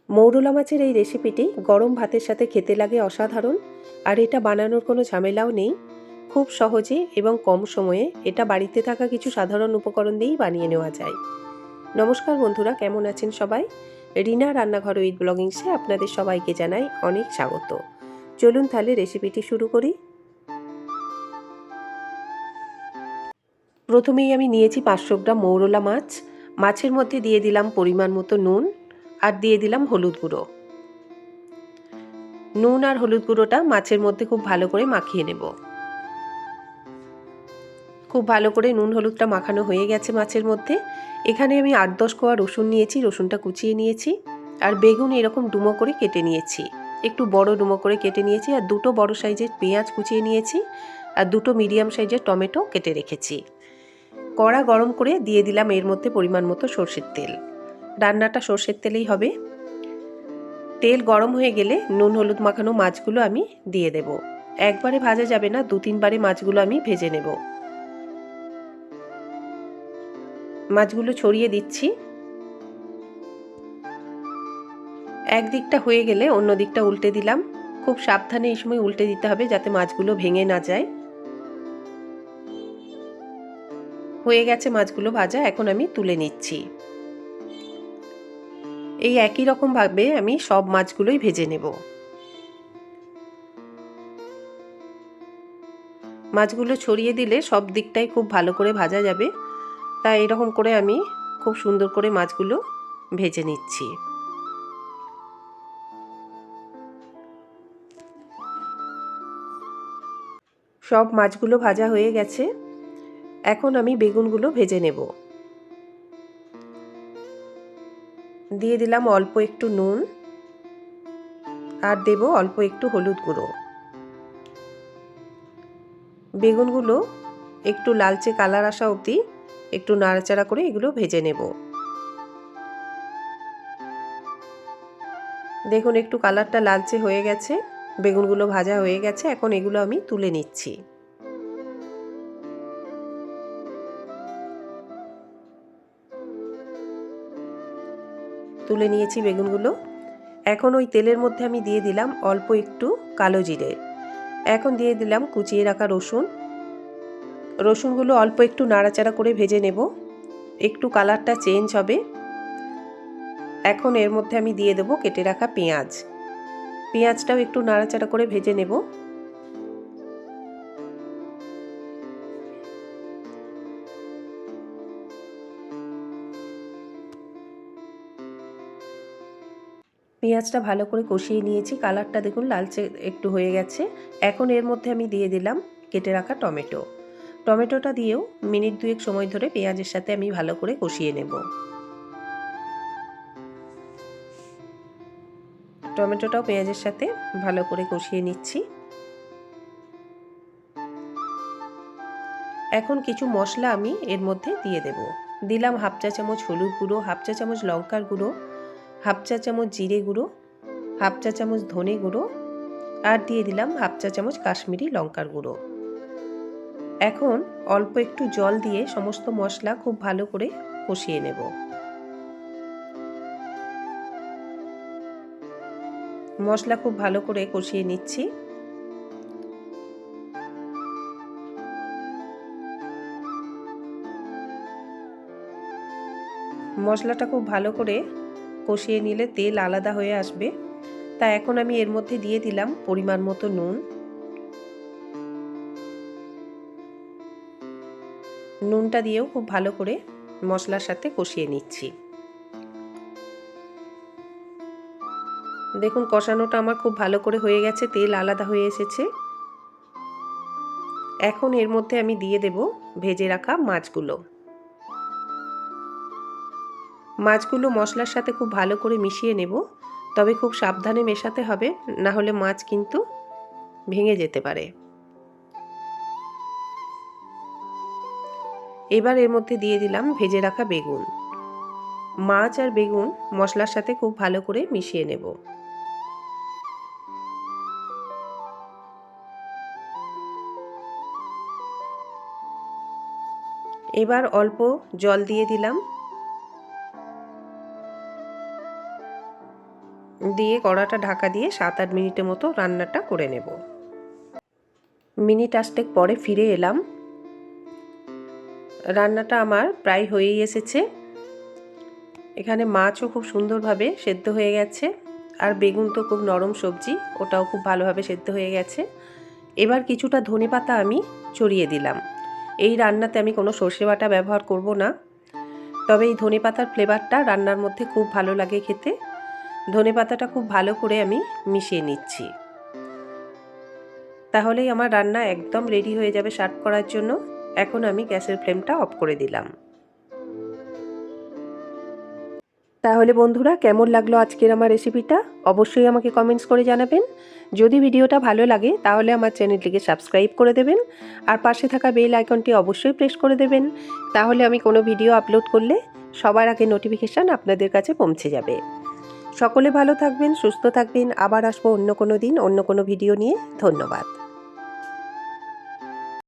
মৌরলা মাছের এই রেসিপিটি গরম ভাতের সাথে খেতে লাগে অসাধারণ। আর এটা বানানোর কোনো ঝামেলাও নেই। খুব সহজে এবং কম সময়ে এটা বাড়িতে থাকা কিছু সাধারণ উপকরণ দিয়েই বানিয়ে নেওয়া যায়। নমস্কার বন্ধুরা, কেমন আছেন সবাই? রিনা রান্নাঘর উইথ ব্লগিংসে আপনাদের সবাইকে জানাই অনেক স্বাগত। চলুন তাহলে রেসিপিটি শুরু করি। প্রথমেই আমি নিয়েছি 500 গ্রাম মৌরলা মাছ। মাছের মধ্যে দিয়ে দিলাম পরিমাণ মতো নুন আর দিয়ে দিলাম হলুদ গুঁড়ো। নুন আর হলুদ গুঁড়োটা মাছের মধ্যে খুব ভালো করে মাখিয়ে নেব। খুব ভালো করে নুন হলুদটা মাখানো হয়ে গেছে মাছের মধ্যে। এখানে আমি 8-10 কোয়া রসুন নিয়েছি, রসুনটা কুচিয়ে নিয়েছি। আর বেগুন এরকম ডুমো করে কেটে নিয়েছি, একটু বড় ডুমো করে কেটে নিয়েছি। আর 2টো বড় সাইজের পেঁয়াজ কুচিয়ে নিয়েছি, আর 2টো মিডিয়াম সাইজের টমেটো কেটে রেখেছি। কড়া গরম করে দিয়ে দিলাম এর মধ্যে পরিমাণ মতো সর্ষের তেল। রান্নাটা সর্ষের তেলেই হবে। তেল গরম হয়ে গেলে নুন হলুদ মাখানো মাছগুলো আমি দিয়ে দেব। একবারে ভাজা যাবে না, 2-3 বারে মাছগুলো আমি ভেজে নেব। মাছগুলো ছড়িয়ে দিচ্ছি। এক দিকটা হয়ে গেলে অন্য দিকটা উল্টে দিলাম। খুব সাবধানে এই সময় উল্টে দিতে হবে যাতে মাছগুলো ভেঙে না যায়। হয়ে গেছে মাছগুলো ভাজা, এখন আমি তুলে নিচ্ছি। এই একই রকম ভাবে আমি সব মাছগুলোই ভেজে নেব। মাছগুলো ছড়িয়ে দিলে সব দিকটাই খুব ভালো করে ভাজা যাবে। তাই এরকম করে আমি খুব সুন্দর করে মাছগুলো ভেজে নিচ্ছি। সব মাছগুলো ভাজা হয়ে গেছে। এখন আমি বেগুনগুলো ভেজে নেব। দিয়ে দিলাম অল্প একটু নুন আর দেব অল্প একটু হলুদ গুঁড়ো। বেগুনগুলো একটু লালচে কালার আসা অবধি একটু নাড়াচাড়া করে এগুলো ভেজে নেব। দেখুন একটু কালারটা লালচে হয়ে গেছে, বেগুনগুলো ভাজা হয়ে গেছে। এখন এগুলো আমি তুলে নিচ্ছি। তুলে নিয়েছি বেগুনগুলো। এখন ওই তেলের মধ্যে আমি দিয়ে দিলাম অল্প একটু কালো জিরে। এখন দিয়ে দিলাম কুচিয়ে রাখা রসুন। রসুনগুলো অল্প একটু নাড়াচাড়া করে ভেজে নেব, একটু কালারটা চেঞ্জ হবে। এখন এর মধ্যে আমি দিয়ে দেব কেটে রাখা পেঁয়াজ। পেঁয়াজটাও একটু নাড়াচাড়া করে ভেজে নেব। পেঁয়াজটা ভালো করে কষিয়ে নিয়েছি, কালারটা দেখুন লালচে একটু হয়ে গেছে। এখন এর মধ্যে আমি দিয়ে দিলাম কেটে রাখা টমেটো। টমেটোটা দিয়েও মিনিট 2 সময় ধরে পেঁয়াজের সাথে আমি ভালো করে কষিয়ে নেব। টমেটোটাও পেঁয়াজের সাথে ভালো করে কষিয়ে নিচ্ছি। এখন কিছু মশলা আমি এর মধ্যে দিয়ে দেব। দিলাম 1/2 চা চামচ হলুদ গুঁড়ো, 1/2 চা চামচ লঙ্কার গুঁড়ো, 1/2 চা চামচ জিরে গুঁড়ো, 1/2 চা চামচ ধনে গুঁড়ো আর দিয়ে দিলাম 1/2 চা চামচ কাশ্মীরি লঙ্কার গুঁড়ো। এখন অল্প একটু জল দিয়ে সমস্ত মশলা খুব ভালো করে কষিয়ে নেব। মশলা খুব ভালো করে কষিয়ে নিচ্ছি। মশলাটা খুব ভালো করে কষিয়ে নিলে তেল আলাদা হয়ে আসবে। তা এখন আমি এর মধ্যে দিয়ে দিলাম পরিমাণ মতো নুন। নুনটা দিয়েও খুব ভালো করে মশলার সাথে কষিয়ে নিচ্ছি। দেখুন কষানোটা আমার খুব ভালো করে হয়ে গেছে, তেল আলাদা হয়ে এসেছে। এখন এর মধ্যে আমি দিয়ে দেব ভেজে রাখা মাছগুলো। মাছগুলো মশলার সাথে খুব ভালো করে মিশিয়ে নেব, তবে খুব সাবধানে মেশাতে হবে, না হলে মাছ কিন্তু ভেঙে যেতে পারে। এবার এর মধ্যে দিয়ে দিলাম ভেজে রাখা বেগুন। মাছ আর বেগুন মশলার সাথে খুব ভালো করে মিশিয়ে নেব। এবার অল্প জল দিয়ে দিলাম। দিয়ে কড়াটা ঢাকা দিয়ে 7-8 মিনিটের মতো রান্নাটা করে নেব। মিনিট 8 পরে ফিরে এলাম। রান্নাটা আমার প্রায় হয়েই এসেছে। এখানে মাছও খুব সুন্দরভাবে সেদ্ধ হয়ে গেছে, আর বেগুন তো খুব নরম সবজি, ওটাও খুব ভালোভাবে সেদ্ধ হয়ে গেছে। এবার কিছুটা ধনেপাতা আমি ছড়িয়ে দিলাম। এই রান্নাতে আমি কোনো সর্ষে বাটা ব্যবহার করব না, তবে এই ধনেপাতার ফ্লেভারটা রান্নার মধ্যে খুব ভালো লাগে খেতে। ধনেপাতাটা খুব ভালো করে আমি মিশিয়ে নিচ্ছি, তাহলেই আমার রান্না একদম রেডি হয়ে যাবে সার্ভ করার জন্য। এখন আমি গ্যাসের ফ্লেমটা অফ করে দিলাম। তাহলে বন্ধুরা, কেমন লাগলো আজকের আমার রেসিপিটা অবশ্যই আমাকে কমেন্টস করে জানাবেন। যদি ভিডিওটা ভালো লাগে তাহলে আমার চ্যানেলটিকে সাবস্ক্রাইব করে দেবেন, আর পাশে থাকা বেল আইকনটি অবশ্যই প্রেস করে দেবেন। তাহলে আমি কোনো ভিডিও আপলোড করলে সবার আগে নোটিফিকেশান আপনাদের কাছে পৌঁছে যাবে। সকলে ভালো থাকবেন, সুস্থ থাকবেন। আবার আসবো অন্য কোনো দিন অন্য কোনো ভিডিও নিয়ে। ধন্যবাদ।